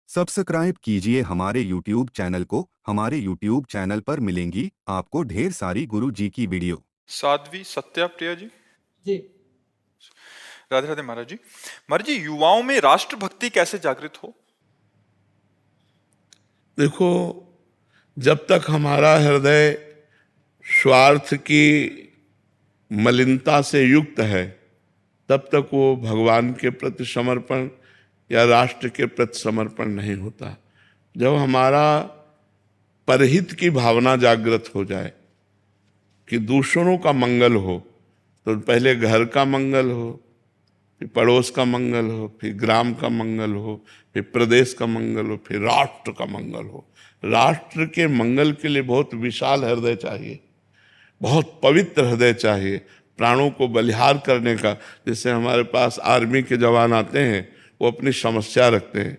Subscribe कीजिए हमारे YouTube channel को। हमारे YouTube चैनल पर मिलेंगी आपको ढेर सारी गुरु जी की वीडियो। साध्वी सत्या प्रिया जी। जी। राधे राधे महाराज जी। महाराज जी, युवाओं में राष्ट्रभक्ति कैसे जागृत हो? देखो, जब तक हमारा हृदय स्वार्थ की मलिनता से युक्त है तब तक वो भगवान के प्रति समर्पण या राष्ट्र के प्रति समर्पण नहीं होता। जब हमारा परहित की भावना जागृत हो जाए कि दूसरों का मंगल हो, तो पहले घर का मंगल हो, फिर पड़ोस का मंगल हो, फिर ग्राम का मंगल हो, फिर प्रदेश का मंगल हो, फिर राष्ट्र का मंगल हो। राष्ट्र के मंगल के लिए बहुत विशाल हृदय चाहिए, बहुत पवित्र हृदय चाहिए, प्राणों को बलिहार करने का। जैसे हमारे पास आर्मी के जवान आते हैं, वो अपनी समस्या रखते हैं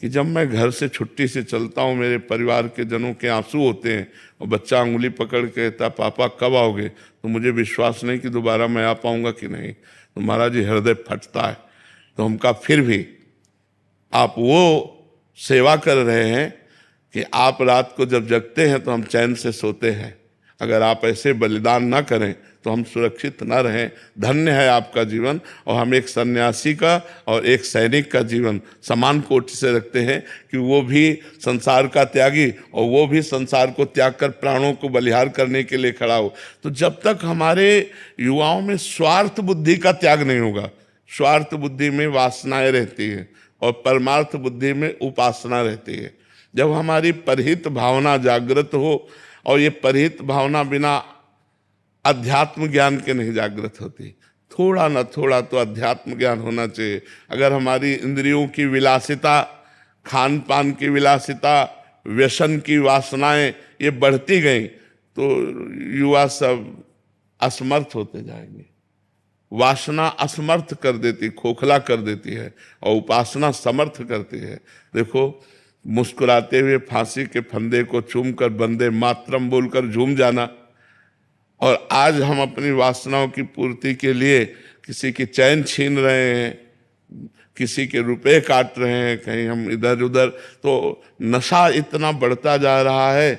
कि जब मैं घर से छुट्टी से चलता हूँ, मेरे परिवार के जनों के आंसू होते हैं और बच्चा अंगुली पकड़ के कहता पापा कब आओगे, तो मुझे विश्वास नहीं कि दोबारा मैं आ पाऊँगा कि नहीं। तो महाराज जी हृदय फटता है। तो हम कहा फिर भी आप वो सेवा कर रहे हैं कि आप रात को जब जगते हैं तो हम चैन से सोते हैं। अगर आप ऐसे बलिदान ना करें तो हम सुरक्षित ना रहें। धन्य है आपका जीवन। और हम एक सन्यासी का और एक सैनिक का जीवन समान कोटि से रखते हैं कि वो भी संसार का त्यागी और वो भी संसार को त्याग कर प्राणों को बलिहार करने के लिए खड़ा हो। तो जब तक हमारे युवाओं में स्वार्थ बुद्धि का त्याग नहीं होगा, स्वार्थ बुद्धि में वासनाएं रहती हैं और परमार्थ बुद्धि में उपासना रहती है। जब हमारी परहित भावना जागृत हो, और ये परहित भावना बिना अध्यात्म ज्ञान के नहीं जागृत होती, थोड़ा न थोड़ा तो अध्यात्म ज्ञान होना चाहिए। अगर हमारी इंद्रियों की विलासिता, खान पान की विलासिता, व्यसन की वासनाएं ये बढ़ती गई तो युवा सब असमर्थ होते जाएंगे। वासना असमर्थ कर देती, खोखला कर देती है, और उपासना समर्थ करती है। देखो, मुस्कुराते हुए फांसी के फंदे को चूमकर वंदे मातरम बोलकर झूम जाना, और आज हम अपनी वासनाओं की पूर्ति के लिए किसी की चैन छीन रहे हैं, किसी के रुपए काट रहे हैं, कहीं हम इधर उधर। तो नशा इतना बढ़ता जा रहा है,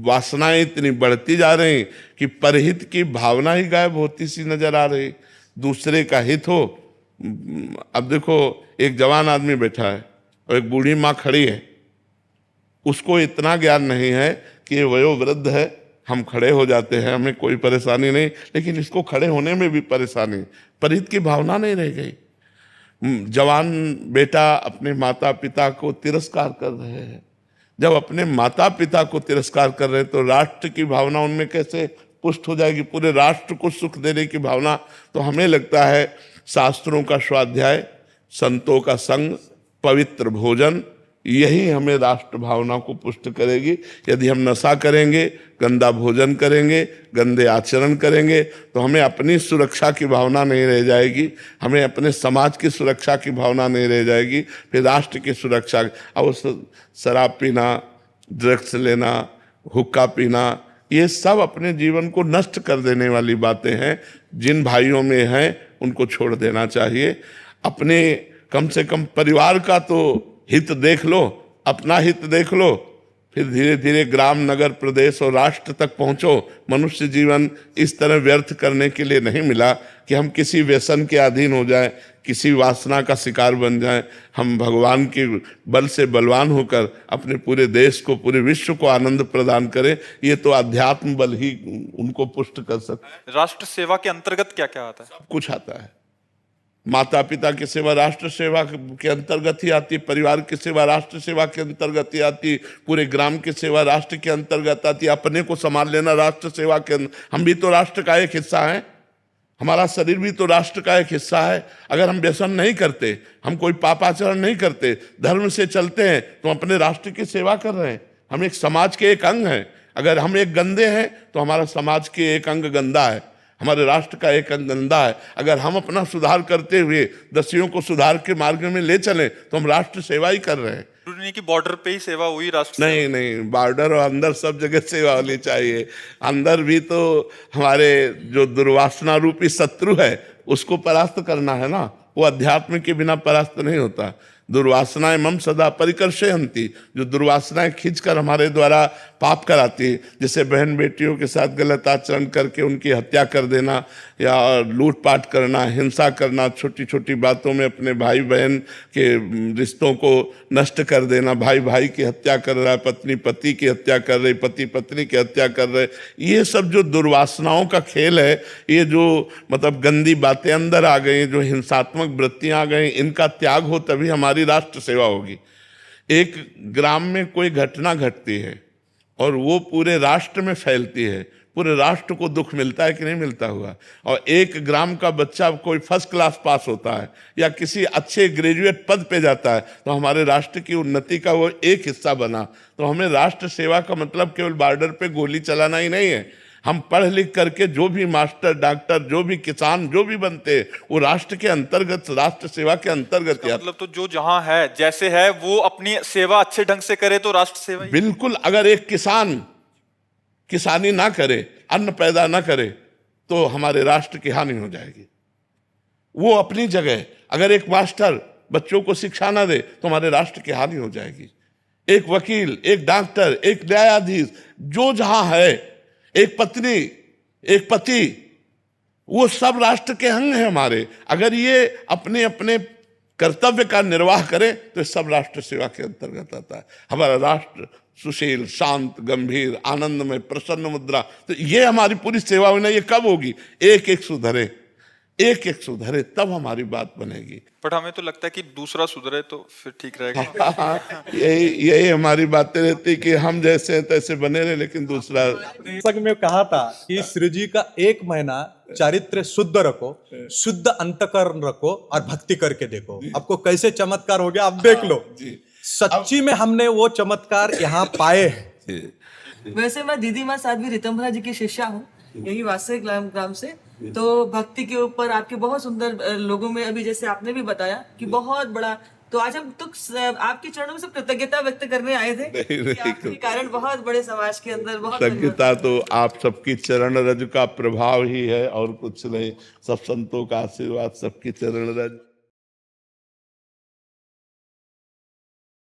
वासनाएं इतनी बढ़ती जा रही कि परहित की भावना ही गायब होती सी नजर आ रही। दूसरे का हित हो। अब देखो, एक जवान आदमी बैठा है और एक बूढ़ी माँ खड़ी है, उसको इतना ज्ञान नहीं है कि ये वयोवृद्ध है, हम खड़े हो जाते हैं, हमें कोई परेशानी नहीं, लेकिन इसको खड़े होने में भी परेशानी। परहित की भावना नहीं रह गई। जवान बेटा अपने माता पिता को तिरस्कार कर रहे हैं। जब अपने माता पिता को तिरस्कार कर रहे हैं तो राष्ट्र की भावना उनमें कैसे पुष्ट हो जाएगी, पूरे राष्ट्र को सुख देने की भावना। तो हमें लगता है शास्त्रों का स्वाध्याय, संतों का संग, पवित्र भोजन, यही हमें राष्ट्र भावना को पुष्ट करेगी। यदि हम नशा करेंगे, गंदा भोजन करेंगे, गंदे आचरण करेंगे, तो हमें अपनी सुरक्षा की भावना नहीं रह जाएगी, हमें अपने समाज की सुरक्षा की भावना नहीं रह जाएगी, फिर राष्ट्र की सुरक्षा। अब शराब पीना, ड्रग्स लेना, हुक्का पीना, ये सब अपने जीवन को नष्ट कर देने वाली बातें हैं। जिन भाइयों में हैं उनको छोड़ देना चाहिए। अपने कम से कम परिवार का तो हित देख लो, अपना हित देख लो, फिर धीरे धीरे ग्राम, नगर, प्रदेश और राष्ट्र तक पहुंचो। मनुष्य जीवन इस तरह व्यर्थ करने के लिए नहीं मिला कि हम किसी व्यसन के अधीन हो जाएं, किसी वासना का शिकार बन जाएं। हम भगवान के बल से बलवान होकर अपने पूरे देश को, पूरे विश्व को आनंद प्रदान करें। ये तो अध्यात्म बल ही उनको पुष्ट कर सकता है। राष्ट्र सेवा के अंतर्गत क्या क्या आता है? सब कुछ आता है। माता पिता की सेवा राष्ट्र सेवा के अंतर्गत ही आती, परिवार की सेवा राष्ट्र सेवा के अंतर्गत ही आती, पूरे ग्राम की सेवा राष्ट्र के अंतर्गत आती, अपने को संभाल लेना राष्ट्र सेवा के हम भी तो राष्ट्र का एक हिस्सा हैं, हमारा शरीर भी तो राष्ट्र का एक हिस्सा है। अगर हम व्यसन नहीं करते, हम कोई पापाचरण नहीं करते, धर्म से चलते हैं, तो अपने राष्ट्र की सेवा कर रहे हैं। हम एक समाज के एक अंग हैं। अगर हम एक गंदे हैं तो हमारा समाज के एक अंग गंदा है, हमारे राष्ट्र का एक अंग गंदा है। अगर हम अपना सुधार करते हुए दसियों को सुधार के मार्ग में ले चलें तो हम राष्ट्र सेवा ही कर रहे हैं। नहीं कि बॉर्डर पे ही सेवा हुई राष्ट्र नहीं नहीं, बॉर्डर और अंदर सब जगह सेवा होनी चाहिए। अंदर भी तो हमारे जो दुर्वासना रूपी शत्रु है उसको परास्त करना है ना, वो अध्यात्म के बिना परास्त नहीं होता। दुर्वासनाएं मम सदा परिकर्षयन्ति, जो दुर्वासनाएं खींचकर हमारे द्वारा पाप कराती है, जैसे बहन बेटियों के साथ गलत आचरण करके उनकी हत्या कर देना या लूटपाट करना, हिंसा करना, छोटी छोटी बातों में अपने भाई बहन के रिश्तों को नष्ट कर देना, भाई भाई की हत्या कर रहा है, पत्नी पति की हत्या कर रही, पति पत्नी की हत्या कर रहे, ये सब जो दुर्वासनाओं का खेल है, ये जो मतलब गंदी बातें अंदर आ गई, जो हिंसात्मक वृत्तियां आ गई, इनका त्याग हो तभी हमारी राष्ट्र सेवा होगी। एक ग्राम में कोई घटना घटती है और वो पूरे राष्ट्र में फैलती है, पूरे राष्ट्र को दुख मिलता है कि नहीं मिलता हुआ। और एक ग्राम का बच्चा कोई फर्स्ट क्लास पास होता है या किसी अच्छे ग्रेजुएट पद पे जाता है तो हमारे राष्ट्र की उन्नति का वो एक हिस्सा बना। तो हमें राष्ट्र सेवा का मतलब केवल बॉर्डर पे गोली चलाना ही नहीं है, हम पढ़ लिख करके जो भी मास्टर, डॉक्टर, जो भी किसान, जो भी बनते हैं वो राष्ट्र के अंतर्गत, राष्ट्र सेवा के अंतर्गत। मतलब तो जो जहां है जैसे है वो अपनी सेवा अच्छे ढंग से करे तो राष्ट्र सेवा ही। बिल्कुल, अगर एक किसान किसानी ना करे, अन्न पैदा ना करे तो हमारे राष्ट्र की हानि हो जाएगी। वो अपनी जगह, अगर एक मास्टर बच्चों को शिक्षा ना दे तो हमारे राष्ट्र की हानि हो जाएगी। एक वकील, एक डॉक्टर, एक न्यायाधीश, जो जहां है, एक पत्नी, एक पति, वो सब राष्ट्र के अंग हैं हमारे। अगर ये अपने अपने कर्तव्य का निर्वाह करें तो सब राष्ट्र सेवा के अंतर्गत आता है। हमारा राष्ट्र सुशील, शांत, गंभीर, आनंदमय, प्रसन्न मुद्रा, तो ये हमारी पूरी सेवा होना, ये कब होगी? एक एक सुधरे, एक एक सुधरे तब हमारी बात बनेगी। बट हमें तो लगता है कि दूसरा सुधरे तो फिर ठीक रहेगा। यही हमारी बातें रहती कि हम जैसे हैं तैसे बने रहे, लेकिन दूसरा। पुस्तक में कहा था कि श्री जी का 1 महीना चारित्र शुद्ध रखो, शुद्ध अंतकरण रखो और भक्ति करके देखो, आपको कैसे चमत्कार हो गया, आप देख लो। सच्ची में हमने वो चमत्कार यहाँ पाए हैं। वैसे मैं दीदी माँ साध्वी ऋतंभरा जी की शिष्या हूँ, यही वास्तविक ग्राम से। तो भक्ति के ऊपर आपके बहुत सुंदर लोगों में, अभी जैसे आपने भी बताया कि बहुत बड़ा, तो आज हम तो आपके चरणों में से कृतज्ञता व्यक्त करने आए थे कि आपके कारण बहुत बड़े समाज के अंदर बहुत कृतज्ञता तो आप सबकी चरण रज का प्रभाव ही है और कुछ नहीं। सब संतों का आशीर्वाद, सबकी चरण रज।